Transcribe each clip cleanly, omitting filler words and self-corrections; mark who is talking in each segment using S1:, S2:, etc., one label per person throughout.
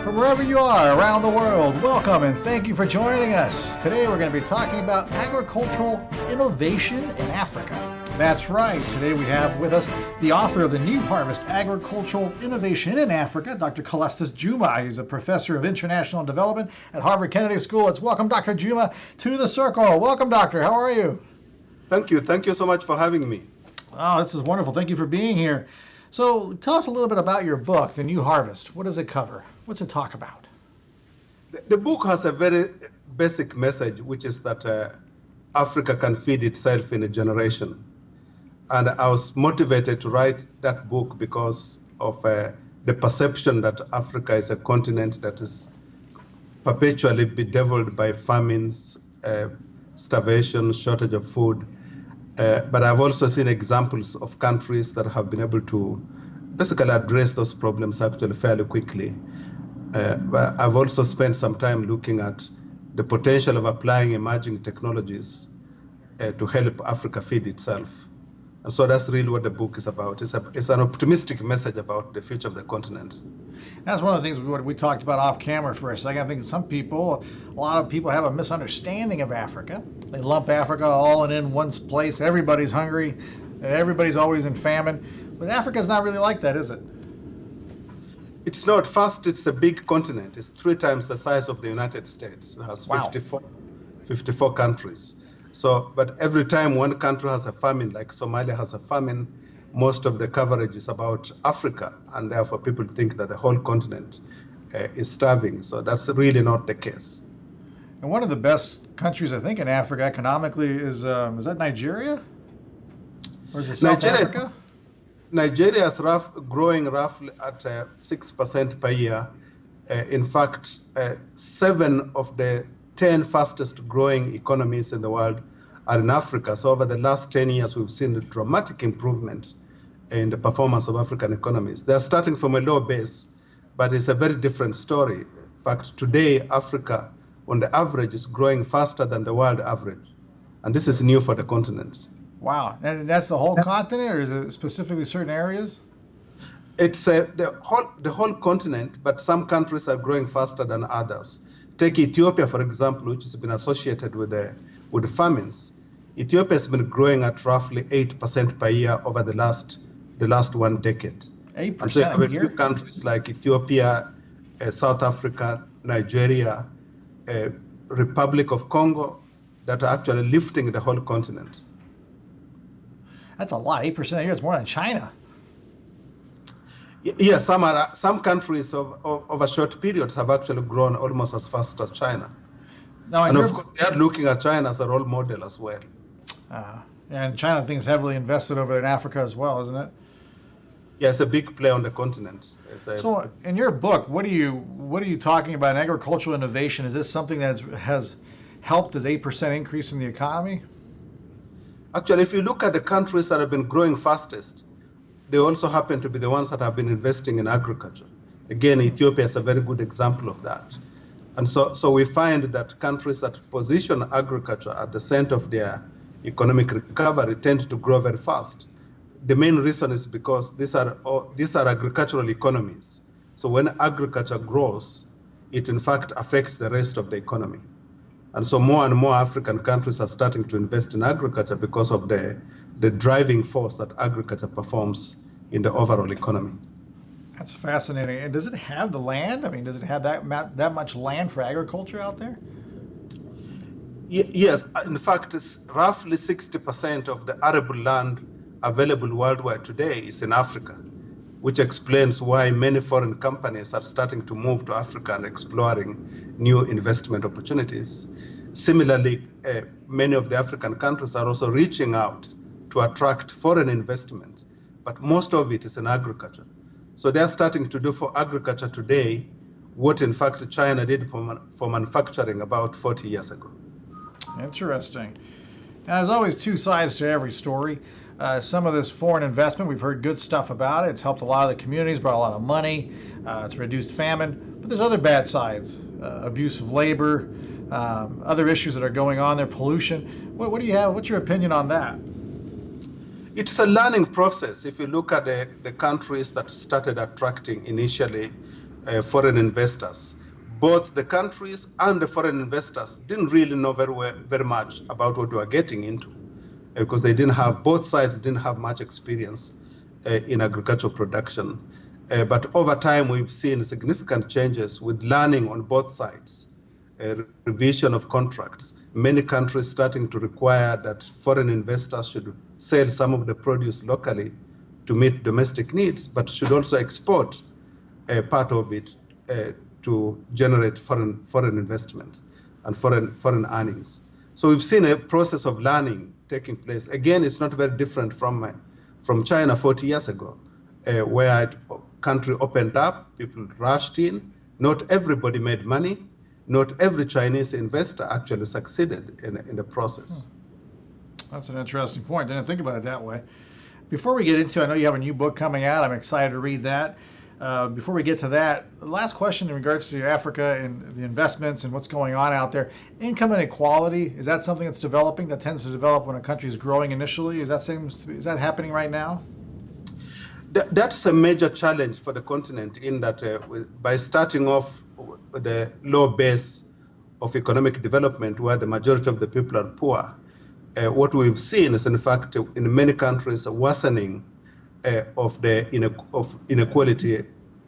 S1: From wherever you are around the world, welcome and thank you for joining us. Today we're going to be talking about agricultural innovation in Africa. That's right. Today we have with us the author of The New Harvest, Agricultural Innovation in Africa, Dr. Calestuous Juma. He's a professor of international development at Harvard Kennedy School. Let's welcome Dr. Juma to the circle. Welcome, doctor. How are you?
S2: Thank you. Thank you so much for having me.
S1: Oh, this is wonderful. Thank you for being here. So tell us a little bit about your book, The New Harvest. What does it cover? What's it talk about?
S2: The book has a very basic message, which is that Africa can feed itself in a generation. And I was motivated to write that book because of the perception that Africa is a continent that is perpetually bedeviled by famines, starvation, shortage of food. But I've also seen examples of countries that have been able to basically address those problems actually fairly quickly. But I've also spent some time looking at the potential of applying emerging technologies to help Africa feed itself. And so that's really what the book is about. It's an optimistic message about the future of the continent.
S1: That's one of the things we talked about off camera for a second. I think a lot of people have a misunderstanding of Africa. They lump Africa all in one place. Everybody's hungry. Everybody's always in famine. But Africa's not really like that, is it?
S2: It's not. First, it's a big continent. It's 3 times the size of the United States. It has 54 countries. So, but every time one country has a famine, like Somalia has a famine, most of the coverage is about Africa, and therefore people think that the whole continent is starving. So that's really not the case.
S1: And one of the best countries, I think, in Africa economically is that Nigeria? Or is it South Africa?
S2: Nigeria is growing roughly at 6% per year. In fact, 7 of the 10 fastest growing economies in the world are in Africa. So over the last 10 years, we've seen a dramatic improvement in the performance of African economies. They're starting from a low base, but it's a very different story. In fact, today, Africa, on the average, is growing faster than the world average. And this is new for the continent.
S1: Wow. And that's the whole continent, or is it specifically certain areas?
S2: It's the whole continent, but some countries are growing faster than others. Take Ethiopia, for example, which has been associated with the famines. Ethiopia has been growing at roughly 8% per year over the last 1 decade.
S1: 8%
S2: and so you have a
S1: year?
S2: few countries like Ethiopia, South Africa, Nigeria, Republic of Congo that are actually lifting the whole continent.
S1: That's a lot. 8% a year is more than China.
S2: Yes, some countries over short periods have actually grown almost as fast as China.
S1: Now,
S2: and of course, they are looking at China as a role model as well.
S1: And China, I think, is heavily invested over in Africa as well, isn't it?
S2: Yeah, it's a big play on the continent.
S1: So, in your book, what are you talking about in agricultural innovation? Is this something that has helped this 8% increase in the economy?
S2: Actually, if you look at the countries that have been growing fastest, they also happen to be the ones that have been investing in agriculture. Again, Ethiopia is a very good example of that. And so we find that countries that position agriculture at the center of their economic recovery tend to grow very fast. The main reason is because these are agricultural economies. So when agriculture grows, it in fact affects the rest of the economy. And so more and more African countries are starting to invest in agriculture because of the driving force that agriculture performs in the overall economy.
S1: That's fascinating. And does it have the land? I mean, does it have that much land for agriculture out there?
S2: Yes. In fact, it's roughly 60% of the arable land available worldwide today is in Africa, which explains why many foreign companies are starting to move to Africa and exploring new investment opportunities. Similarly, many of the African countries are also reaching out to attract foreign investment, but most of it is in agriculture. So they're starting to do for agriculture today what in fact China did for manufacturing about 40 years ago.
S1: Interesting. Now, there's always 2 sides to every story. Some of this foreign investment, we've heard good stuff about it. It's helped a lot of the communities, brought a lot of money. It's reduced famine. But there's other bad sides, abuse of labor, other issues that are going on there, pollution. What do you have? What's your opinion on that?
S2: It's a learning process. If you look at the countries that started attracting initially foreign investors. Both the countries and the foreign investors didn't really know very much about what we were getting into, because both sides didn't have much experience in agricultural production. But over time, we've seen significant changes with learning on both sides, revision of contracts, many countries starting to require that foreign investors should sell some of the produce locally to meet domestic needs, but should also export part of it to generate foreign investment and foreign earnings. So we've seen a process of learning taking place. Again, it's not very different from China 40 years ago, where country opened up, people rushed in. Not everybody made money. Not every Chinese investor actually succeeded in the process.
S1: That's an interesting point. Didn't think about it that way. Before we get into, I know you have a new book coming out. I'm excited to read that. Before we get to that, the last question in regards to Africa and the investments and what's going on out there. Income inequality, is that something that's developing, that tends to develop when a country is growing initially? Is that happening right now?
S2: That's a major challenge for the continent, in that by starting off with the low base of economic development, where the majority of the people are poor, what we've seen is, in fact, in many countries, a worsening of inequality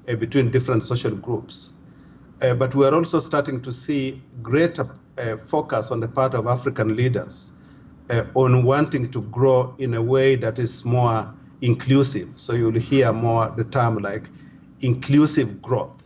S2: between different social groups. But we are also starting to see greater focus on the part of African leaders on wanting to grow in a way that is more inclusive. So you'll hear more the term like inclusive growth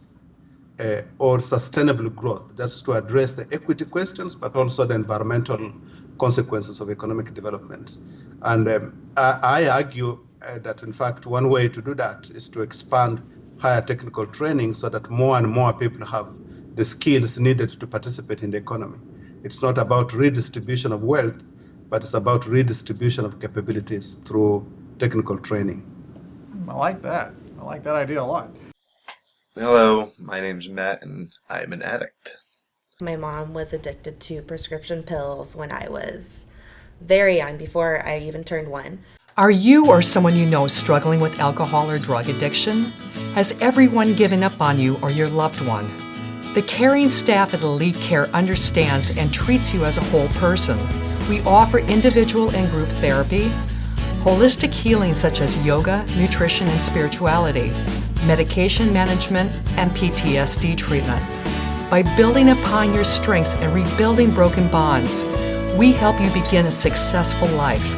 S2: or sustainable growth. That's to address the equity questions, but also the environmental consequences of economic development. And I argue that, in fact, one way to do that is to expand higher technical training so that more and more people have the skills needed to participate in the economy. It's not about redistribution of wealth, but it's about redistribution of capabilities through technical training.
S1: I like that. I like that idea a lot.
S3: Hello, my name's Matt, and I'm an addict.
S4: My mom was addicted to prescription pills when I was very young, before I even turned 1.
S5: Are you or someone you know struggling with alcohol or drug addiction? Has everyone given up on you or your loved one? The caring staff at Elite Care understands and treats you as a whole person. We offer individual and group therapy, holistic healing such as yoga, nutrition, and spirituality, medication management, and PTSD treatment. By building upon your strengths and rebuilding broken bonds, we help you begin a successful life.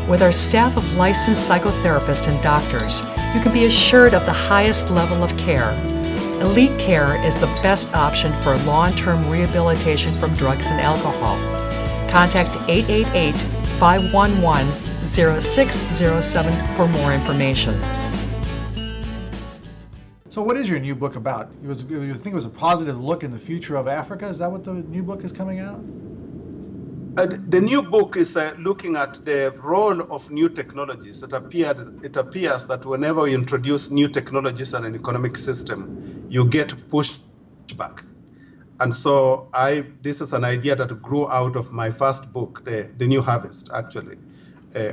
S5: With our staff of licensed psychotherapists and doctors, you can be assured of the highest level of care. Elite Care is the best option for long-term rehabilitation from drugs and alcohol. Contact 888-511-0607 for more information.
S1: So what is your new book about? You think it was a positive look in the future of Africa? Is that what the new book is coming out?
S2: The new book is looking at the role of new technologies. It appears that whenever you introduce new technologies in an economic system, you get pushback. And so this is an idea that grew out of my first book, The New Harvest, actually,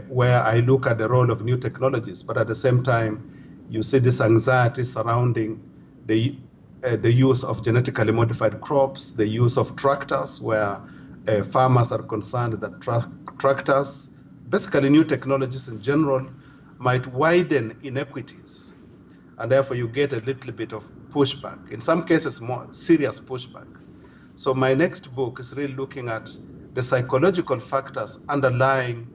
S2: where I look at the role of new technologies. But at the same time, you see this anxiety surrounding the use of genetically modified crops, the use of tractors, where farmers are concerned that tractors, basically new technologies in general, might widen inequities. And therefore you get a little bit of pushback, in some cases more serious pushback. So my next book is really looking at the psychological factors underlying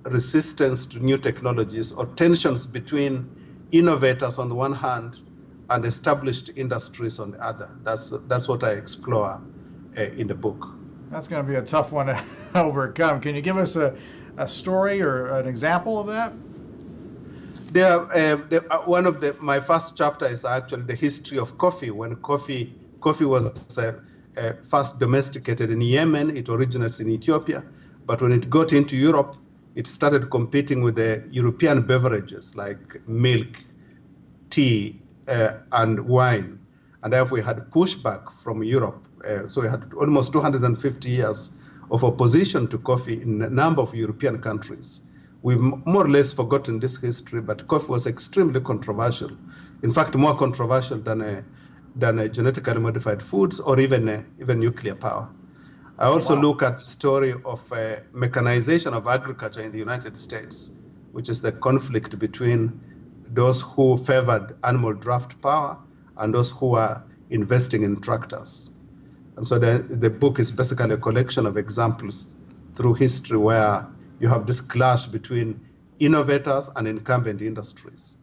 S2: resistance to new technologies, or tensions between innovators on the one hand and established industries on the other. That's what I explore in the book.
S1: That's going to be a tough one to overcome. Can you give us a story or an example of that?
S2: My first chapter is actually the history of coffee. When coffee was first domesticated in Yemen, it originates in Ethiopia. But when it got into Europe, it started competing with the European beverages like milk, tea, and wine. And therefore we had pushback from Europe. So we had almost 250 years of opposition to coffee in a number of European countries. We've more or less forgotten this history, but coffee was extremely controversial in fact, more controversial than genetically modified foods or even nuclear power. I also look at the story of mechanization of agriculture in the United States, which is the conflict between those who favored animal draft power and those who are investing in tractors. And so the book is basically a collection of examples through history where you have this clash between innovators and incumbent industries.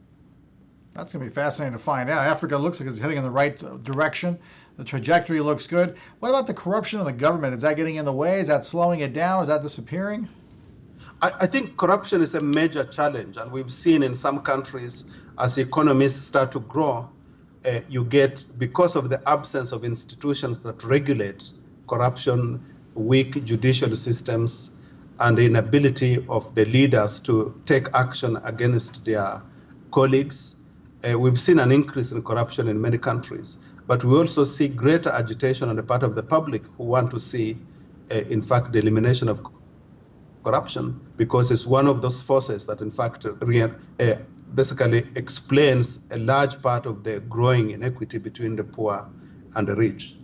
S1: That's going to be fascinating to find out. Africa looks like it's heading in the right direction. The trajectory looks good. What about the corruption of the government? Is that getting in the way? Is that slowing it down? Is that disappearing?
S2: I think corruption is a major challenge, and we've seen in some countries as economies start to grow, you get, because of the absence of institutions that regulate corruption, weak judicial systems, and the inability of the leaders to take action against their colleagues. We've seen an increase in corruption in many countries, but we also see greater agitation on the part of the public who want to see, in fact, the elimination of corruption, because it's one of those forces that, in fact, basically explains a large part of the growing inequity between the poor and the rich.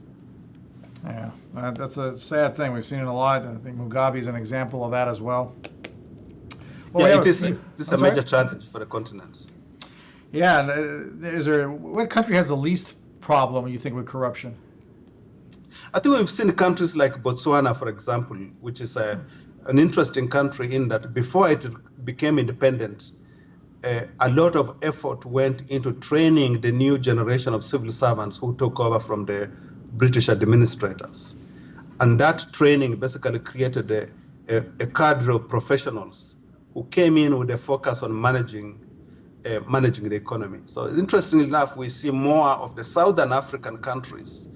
S1: Yeah, that's a sad thing. We've seen it a lot. I think Mugabe is an example of that as well.
S2: Yeah, it is a major challenge for the continent.
S1: Yeah, what country has the least problem, you think, with corruption?
S2: I think we've seen countries like Botswana, for example, which is an interesting country in that before it became independent, a lot of effort went into training the new generation of civil servants who took over from the British administrators. And that training basically created a cadre of professionals who came in with a focus on managing the economy. So interestingly enough, we see more of the Southern African countries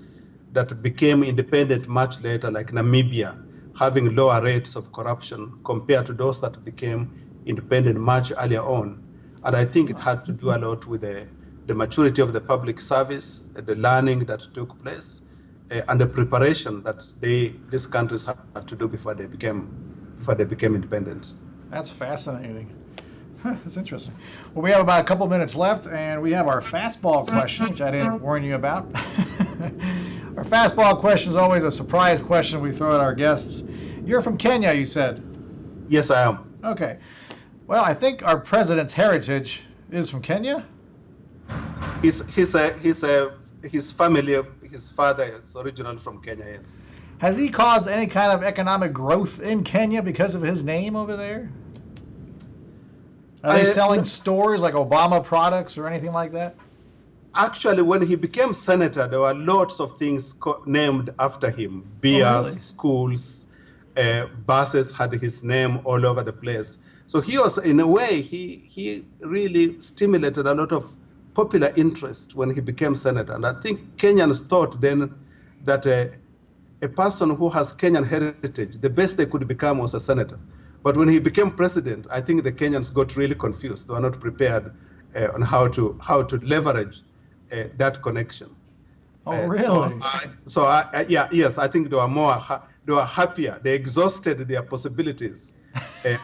S2: that became independent much later, like Namibia, having lower rates of corruption compared to those that became independent much earlier on. And I think it had to do a lot with the maturity of the public service, the learning that took place, and the preparation that these countries had to do before they became independent.
S1: That's fascinating. That's interesting. Well, we have about a couple minutes left, and we have our fastball question, which I didn't warn you about. Our fastball question is always a surprise question we throw at our guests. You're from Kenya, you said?
S2: Yes, I am.
S1: Okay. Well, I think our president's heritage is from Kenya.
S2: His family, his father is originally from Kenya, yes.
S1: Has he caused any kind of economic growth in Kenya because of his name over there? Are they selling stores like Obama products or anything like that?
S2: Actually, when he became senator, there were lots of things named after him. Beers,
S1: really?
S2: Schools, buses had his name all over the place. So he was, in a way, he really stimulated a lot of popular interest when he became senator. And I think Kenyans thought then that a person who has Kenyan heritage, the best they could become was a senator. But when he became president, I think the Kenyans got really confused. They were not prepared on how to leverage that connection.
S1: Oh, really?
S2: Yes, I think they were happier. They exhausted their possibilities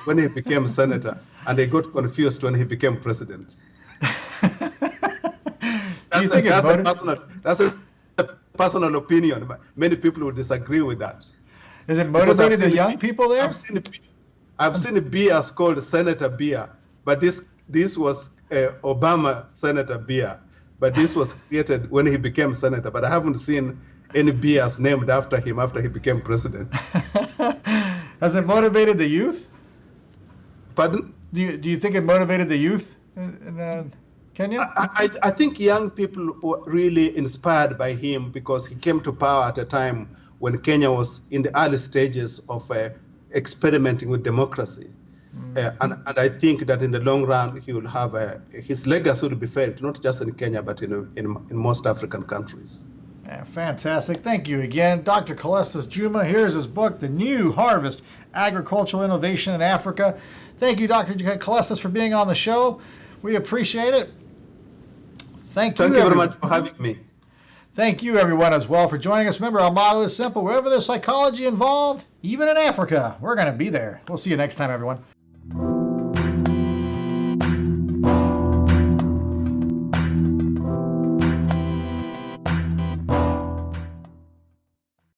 S2: when he became senator, and they got confused when he became president. That's a personal opinion, but many people would disagree with that.
S1: Is it motivated the young people there?
S2: I've seen beers called Senator beer, but this was Obama Senator beer, but this was created when he became senator. But I haven't seen any beers named after him after he became president.
S1: Has it motivated the youth?
S2: Pardon?
S1: Do you think it motivated the youth in Kenya?
S2: I think young people were really inspired by him because he came to power at a time when Kenya was in the early stages of experimenting with democracy. And I think that in the long run, he will have his legacy will be felt, not just in Kenya, but in most African countries.
S1: Yeah, fantastic. Thank you again. Dr. Calestuous Juma, here's his book, The New Harvest, Agricultural Innovation in Africa. Thank you, Dr. Calestuous, for being on the show. We appreciate it. Thank you
S2: very much for having me.
S1: Thank you, everyone, as well, for joining us. Remember, our motto is simple. Wherever there's psychology involved, even in Africa, we're going to be there. We'll see you next time, everyone.